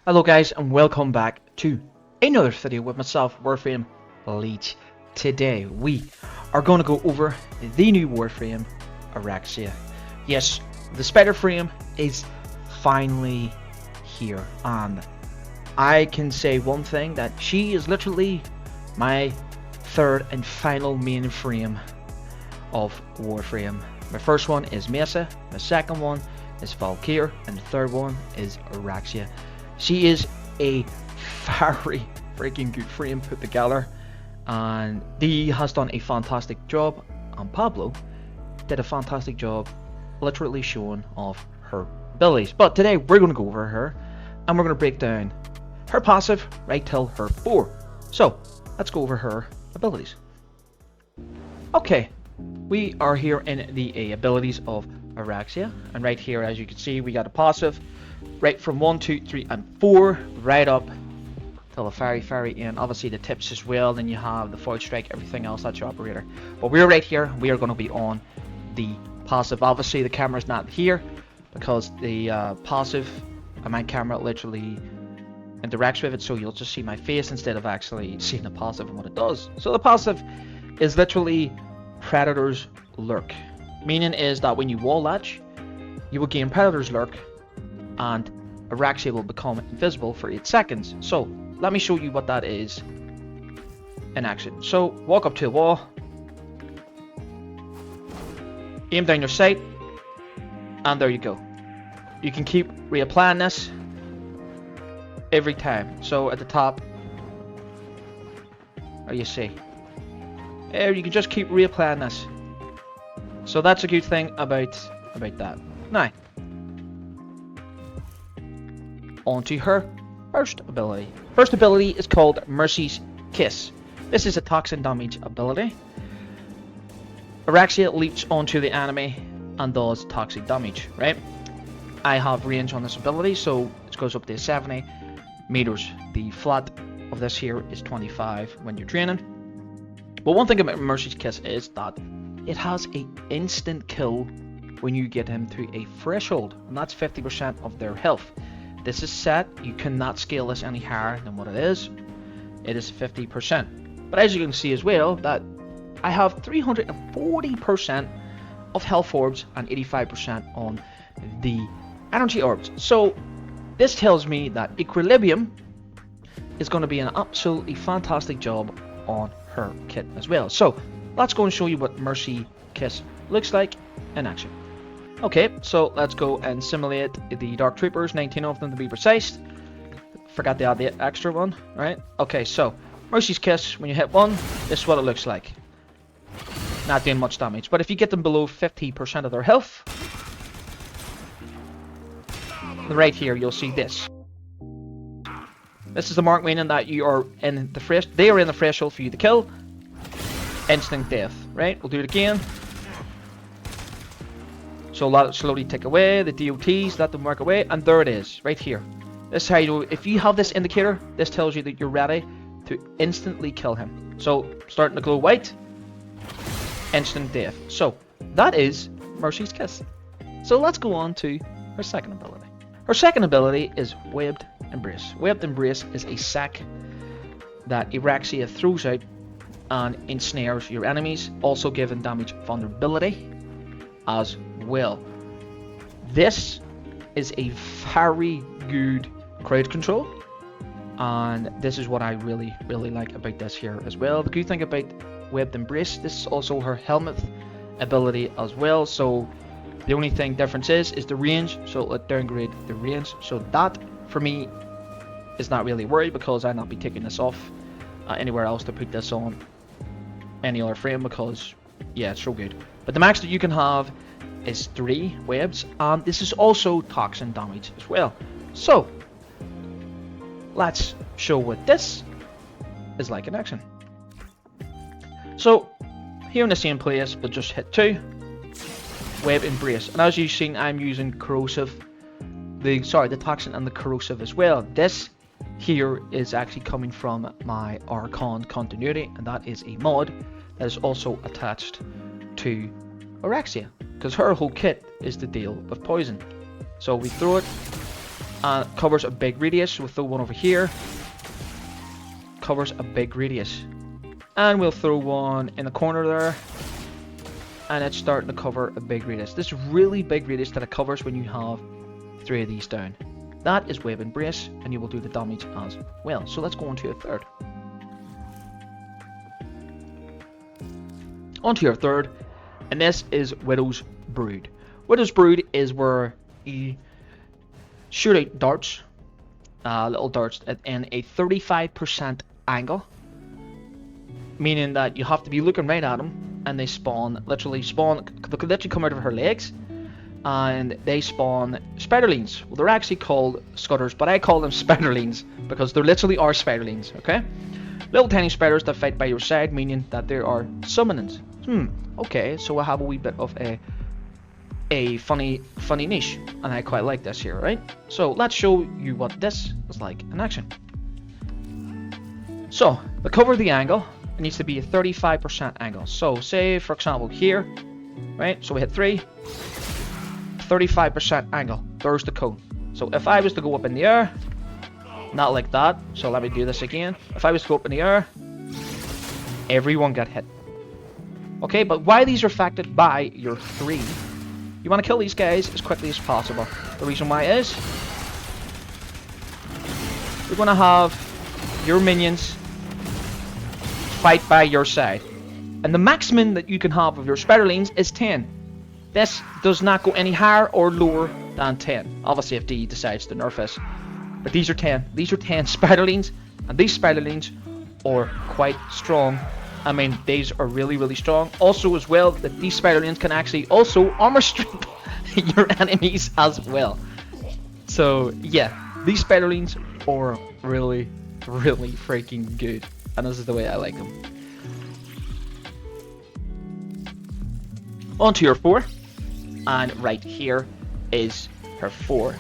Hello guys and welcome back to another video with myself, Warframe Leech. Today we are going to go over the new Warframe, Oraxia. Yes, the spider frame is finally here, and I can say one thing, that she is literally my third and final main frame of Warframe. My first one is Mesa, my second one is Valkyr, and the third one is Oraxia. She is a very freaking good frame put together, and Dee has done a fantastic job, and Pablo did a fantastic job literally showing off her abilities. But today we're going to go over her, and we're going to break down her passive right till her 4. So let's go over her abilities. Okay, we are here in the abilities of Oraxia, and right here, as you can see, we got a passive right from 1, 2, 3, and 4 right up till the very end. Obviously the tips as well, then you have the Void Strike, everything else, that's your operator. But we're right here, we are going to be on the passive. Obviously the camera's not here because the passive, my camera literally interacts with it, so you'll just see my face instead of actually seeing the passive and what it does. So the passive is literally Predator's Lurk, meaning is that when you wall latch, you will gain Predator's Lurk, and Oraxia will become invisible for 8 seconds. So let me show you what that is in action. So walk up to a wall, aim down your sight, and there you go. You can keep reapplying this every time. So at the top, there you see, you can just keep reapplying this. So that's a good thing about that. Now, onto her first ability. First ability is called Mercy's Kiss. This is a toxin damage ability. Oraxia leaps onto the enemy and does toxic damage, right? I have range on this ability, so it goes up to 70 meters. The flat of this here is 25 when you're training. But one thing about Mercy's Kiss is that it has an instant kill when you get him to a threshold, and that's 50% of their health. This is set, you cannot scale this any higher than what it is. It is 50%. But as you can see as well, that I have 340% of health orbs and 85% on the energy orbs. So this tells me that Equilibrium is going to be an absolutely fantastic job on her kit as well. So let's go and show you what Mercy Kiss looks like in action. Okay, so let's go and simulate the Dark Troopers, 19 of them to be precise. Forgot to add the extra one, right? Okay, so Mercy's Kiss, when you hit one, this is what it looks like. Not doing much damage, but if you get them below 50% of their health, right here you'll see this. This is the mark, meaning that you are in the they are in the threshold for you to kill. Instant death, right? We'll do it again. So let it slowly tick away, the DOTs, let them work away, and there it is, right here. This is how you know, if you have this indicator, this tells you that you're ready to instantly kill him. So, starting to glow white, instant death. So, that is Mercy's Kiss. So let's go on to her second ability. Her second ability is Webbed Embrace. Webbed Embrace is a sack that Oraxia throws out and ensnares your enemies, also giving damage vulnerability as well. This is a very good crowd control, and this is what I really like about this here as well. The good thing about Webbed Embrace, this is also her helmet ability as well. So the only thing difference is the range, so it'll downgrade the range. So that for me is not really worried, because I'll not be taking this off anywhere else to put this on any other frame, because yeah, it's so good. But the max that you can have is 3 webs, and this is also toxin damage as well. So let's show what this is like in action. So here in the same place, but just hit 2, Web Embrace, and as you've seen, I'm using corrosive, the toxin and the corrosive as well. This here is actually coming from my Archon continuity, and that is a mod that is also attached to Oraxia, because her whole kit is to deal with poison. So we throw it, Covers a big radius. We'll throw one over here. Covers a big radius. And we'll throw one in the corner there. And it's starting to cover a big radius. This really big radius that it covers when you have 3 of these down. That is Web Embrace, and you will do the damage as well. So let's go on to a third. On to your third, and this is Widow's Brood. Widow's Brood is where you shoot out darts, little darts, in a 35% angle. Meaning that you have to be looking right at them, and they literally come out of her legs, and they spawn spiderlings. Well, they're actually called scutters, but I call them spiderlings because they literally are spiderlings, okay? Little tiny spiders that fight by your side, meaning that there are summonings. Okay, so I have a wee bit of a funny niche, and I quite like this here, right? So let's show you what this is like in action. So, to cover the angle, it needs to be a 35% angle. So, say, for example, here, right? So we hit 3, 35% angle. There's the cone. So if I was to go up in the air, not like that, so let me do this again. If I was to go up in the air, everyone got hit. Okay, but why these are affected by your 3, you want to kill these guys as quickly as possible. The reason why is, you're going to have your minions fight by your side. And the maximum that you can have of your spiderlings is 10. This does not go any higher or lower than 10. Obviously if D decides to nerf us. But these are 10. These are 10 spiderlings. And these spiderlings are quite strong. I mean, these are really strong. Also as well, that these spiderlings can actually also armor strip your enemies as well. So yeah, these spiderlings are really freaking good. And this is the way I like them. On to your 4. And right here is her 4.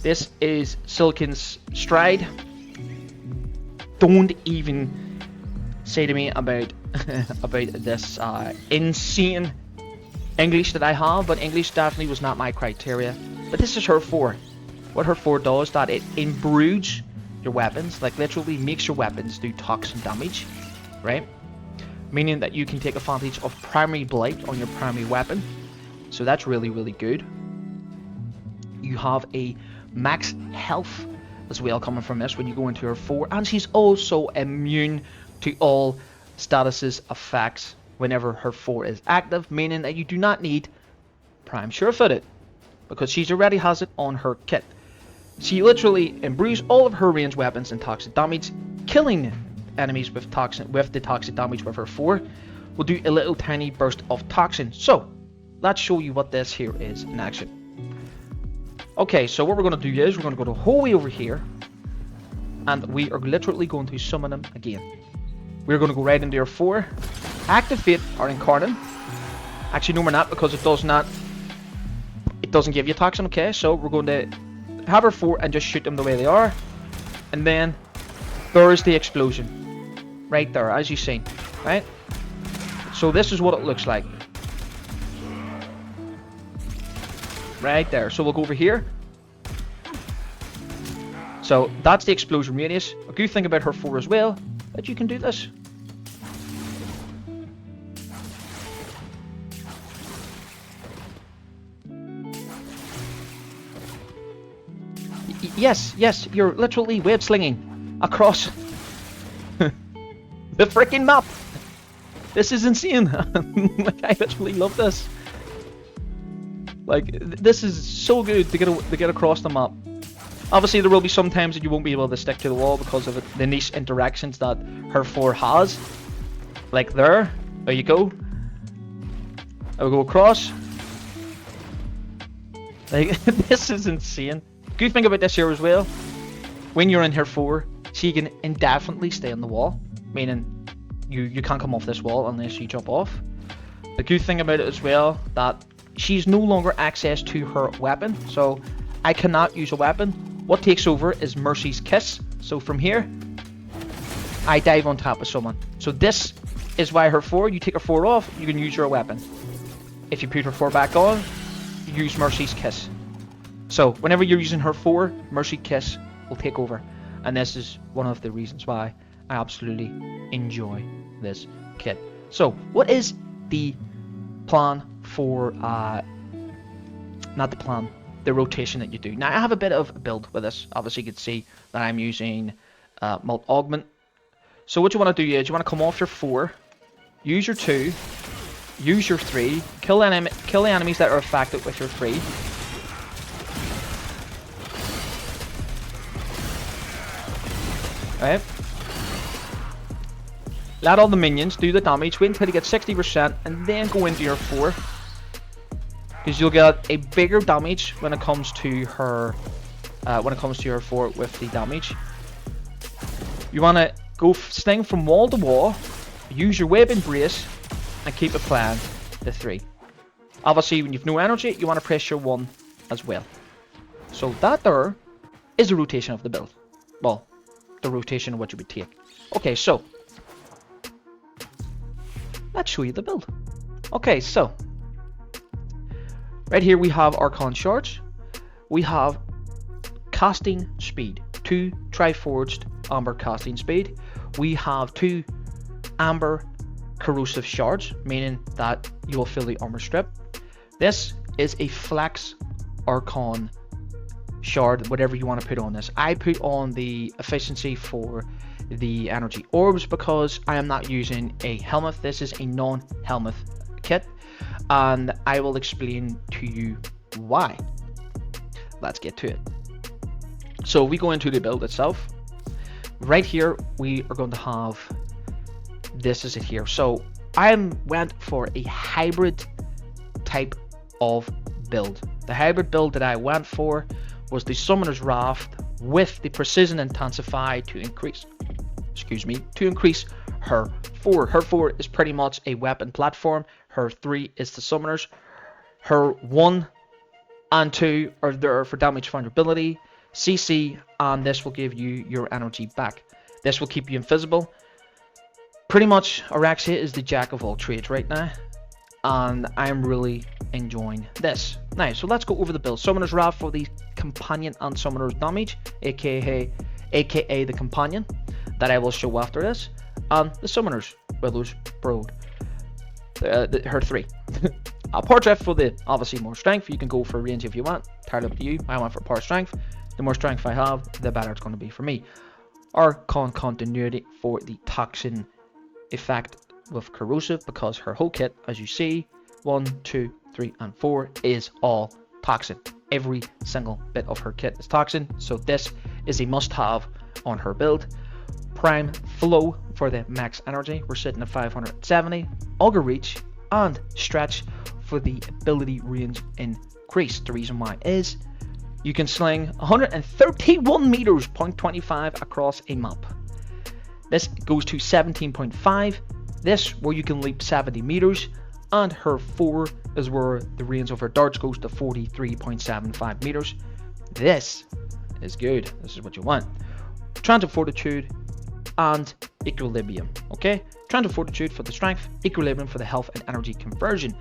This is Silken's Stride. Don't even say to me about this insane English that I have, but English definitely was not my criteria. But this is her 4. What her 4 does, that it imbues your weapons, like literally makes your weapons do toxin damage, right? Meaning that you can take advantage of primary blight on your primary weapon. So that's really good. You have a max health as well coming from this when you go into her 4, and she's also immune to all statuses effects whenever her 4 is active, meaning that you do not need prime surefooted because she already has it on her kit. She literally imbues all of her ranged weapons in toxic damage, killing enemies with the toxic damage with her 4 will do a little tiny burst of toxin. So let's show you what this here is in action. Okay, so what we're going to do is we're going to go the whole way over here, and we are literally going to summon them again. We're going to go right into your 4, activate our Incarnate. Actually, no, we're not, because it doesn't give you toxin. Okay, so we're going to have her 4 and just shoot them the way they are, and then there's the explosion right there, as you've seen, right? So this is what it looks like right there. So we'll go over here. So that's the explosion radius. A good thing about her 4 as well, that you can do this. Yes, you're literally web slinging across the freaking map. This is insane. Like, I literally love this. Like, this is so good to get across the map. Obviously, there will be some times that you won't be able to stick to the wall because of the niche interactions that her 4 has. Like there you go. I'll go across. Like, this is insane. Good thing about this here as well, when you're in her 4, she can indefinitely stay on the wall, meaning you can't come off this wall unless you jump off. The good thing about it as well, that she's no longer access to her weapon, so I cannot use a weapon. What takes over is Mercy's Kiss. So from here, I dive on top of someone. So this is why her 4, you take her 4 off, you can use your weapon. If you put her 4 back on, you use Mercy's Kiss. So whenever you're using her 4, Mercy Kiss will take over. And this is one of the reasons why I absolutely enjoy this kit. So what is the plan for, not the plan, the rotation that you do? Now I have a bit of a build with this. Obviously you can see that I'm using Mult Augment. So what you want to do is you want to come off your 4, use your 2, use your 3, kill the enemies that are affected with your 3. Right. Let all the minions do the damage, wait until you get 60%, and then go into your 4. Because you'll get a bigger damage when it comes to her, your 4 with the damage. You want to go sting from wall to wall, use your web embrace, and keep applying the 3. Obviously, when you've no energy, you want to press your 1 as well. So that there is a rotation of the build. Well, the rotation of what you would take. Okay, so let's show you the build. Okay, so right here we have Archon Shards. We have casting speed, 2 Triforged Amber casting speed. We have 2 Amber corrosive shards, meaning that you will fill the armor strip. This is a flex Archon shard, whatever you want to put on this. I put on the efficiency for the energy orbs because I am not using a helmet. This is a non-helmet kit, and I will explain to you why. Let's get to it. So we go into the build itself. Right here we are going to have, this is it here. So I went for a hybrid type of build. The hybrid build that I went for was the Summoner's Raft with the Precision Intensify to increase her 4. Her 4 is pretty much a weapon platform. Her 3 is the Summoners. Her 1 and 2 are there for damage vulnerability, CC, and this will give you your energy back. This will keep you invisible. Pretty much Oraxia is the jack of all trades right now, and I'm really enjoying this. Now, so let's go over the build. Summoner's Raft for the companion and summoner's damage, aka the companion that I will show after this, and the summoners, Willow's Brood, her 3. Power Drift for the obviously more strength. You can go for range if you want, entirely up to you. I went for power strength. The more strength I have, the better it's going to be for me. Archon Continuity for the toxin effect with corrosive, because her whole kit, as you see, 1, 2, 3, and 4 is all toxin. Every single bit of her kit is toxin, so this is a must-have on her build. Prime Flow for the max energy. We're sitting at 570. Auger Reach and Stretch for the ability range increase. The reason why is you can sling 131 meters, 0.25 across a map. This goes to 17.5. This where you can leap 70 meters, and her 4 is where the range of her darts goes to 43.75 meters. This is good. This is what you want. Transit Fortitude and Equilibrium. Okay, Transit Fortitude for the strength, Equilibrium for the health and energy conversion.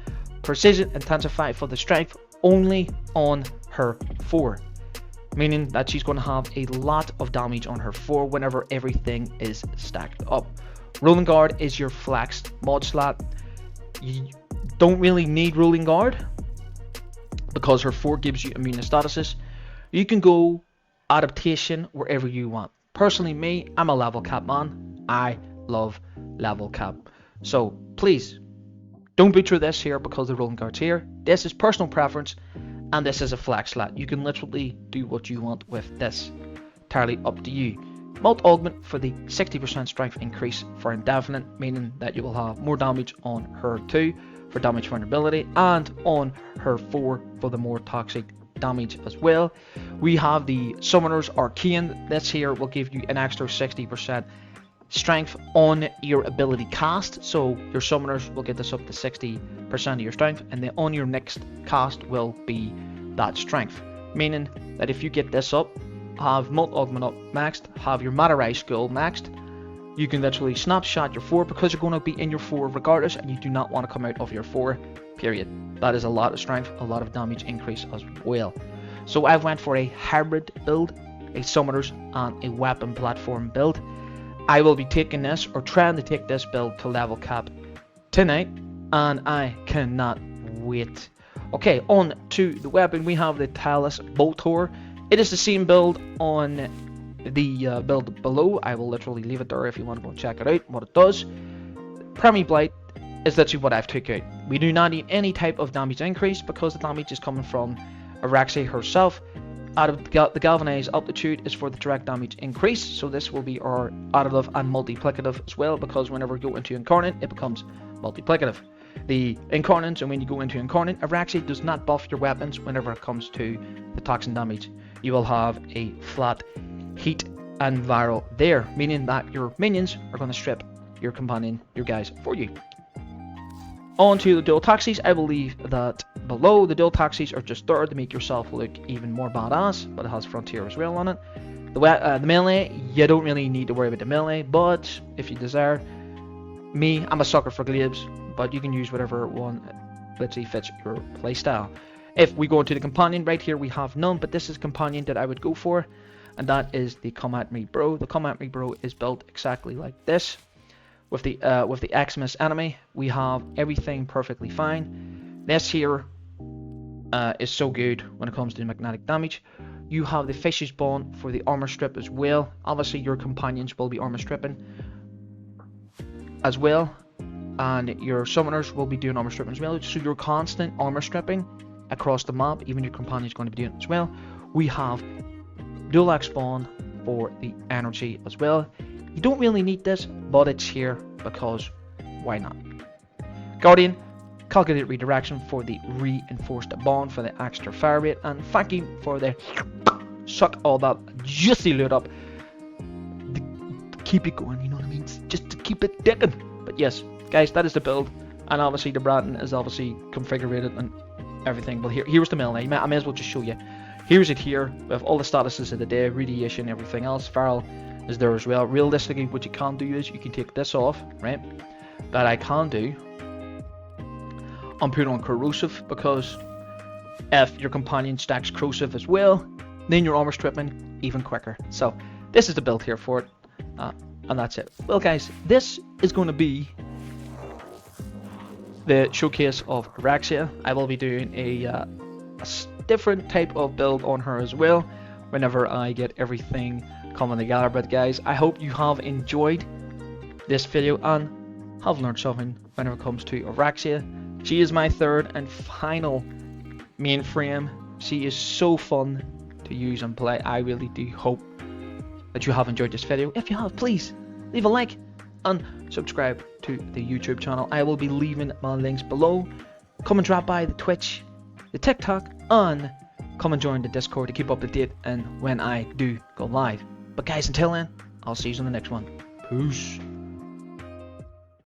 Precision Intensify for the strength only on her 4, meaning that she's going to have a lot of damage on her 4 whenever everything is stacked up. Rolling Guard is your flexed mod slot. You don't really need Rolling Guard because her 4 gives you immunostatisis. You can go adaptation wherever you want. Personally, me, I'm a level cap man. I love level cap. So please don't butcher this here because the Rolling Guard's here. This is personal preference, and this is a flex slot. You can literally do what you want with this. Entirely up to you. Mult Augment for the 60% strength increase for indefinite, meaning that you will have more damage on her 2 for damage vulnerability, and on her 4 for the more toxic damage as well. We have the Summoner's Arcane. This here will give you an extra 60% strength on your ability cast, so your Summoners will get this up to 60% of your strength, and then on your next cast will be that strength, meaning that if you get this up, have Mult Augment up maxed, have your Matarai Skull maxed, you can literally snapshot your 4 because you're going to be in your 4 regardless, and you do not want to come out of your 4, period. That is a lot of strength, a lot of damage increase as well. So I went for a hybrid build, a summoners and a weapon platform build. I will be taking this, or trying to take this build to level cap tonight, and I cannot wait. Okay, on to the weapon. We have the Telos Boltor. It is the same build on the build below. I will literally leave it there if you want to go and check it out, what it does. Primary Blight is literally what I've took out. We do not need any type of damage increase because the damage is coming from Oraxia herself. Out of the galvanized aptitude is for the direct damage increase, so this will be our additive and multiplicative as well, because whenever we go into incarnate it becomes multiplicative. The incarnates, and when you go into incarnate, Oraxia does not buff your weapons whenever it comes to the toxin damage. You will have a flat heat and viral there, meaning that your minions are going to strip your companion, your guys, for you. On to the dual taxis. I will leave that below. The dual taxis are just there to make yourself look even more badass, but it has Frontier as well on it. The melee, you don't really need to worry about the melee, but if you desire, I'm a sucker for glaives, but you can use whatever one literally fits your playstyle. If we go into the companion, right here we have none, but this is a companion that I would go for, and that is the Come At Me Bro. The Come At Me Bro is built exactly like this. With the Xmas enemy, we have everything perfectly fine. This here is so good when it comes to magnetic damage. You have the Fish's Bond for the armor strip as well. Obviously your companions will be armor stripping as well, and your summoners will be doing armor stripping as well. So you're constant armor stripping across the map. Even your companion is going to be doing it as well. We have Dual X Spawn for the energy as well. You don't really need this, but it's here because why not? Guardian, calculated redirection for the reinforced bond for the extra fire rate, and thank you for the suck all that juicy loot up. Keep it going, you know what I mean? Just to keep it digging. But yes, guys, that is the build, and obviously the branding is obviously configured and everything. But here's the melee. I may as well just show you. Here's it here with all the statuses of the day, radiation, everything else. Feral is there as well. Realistically, what you can do is you can take this off, right? That I can do, and put on corrosive, because if your companion stacks corrosive as well, then your armor stripping even quicker. So this is the build here for it, and that's it. Well guys, this is going to be the showcase of Oraxia. I will be doing a different type of build on her as well whenever I get everything coming together. But guys, I hope you have enjoyed this video and have learned something whenever it comes to Oraxia. She is my third and final mainframe. She is so fun to use and play. I really do hope that you have enjoyed this video. If you have, please leave a like and subscribe to the YouTube channel. I will be leaving my links below. Come and drop by the Twitch, the TikTok, and come and join the Discord to keep up to date and when I do go live. But guys, until then, I'll see you in the next one. Peace.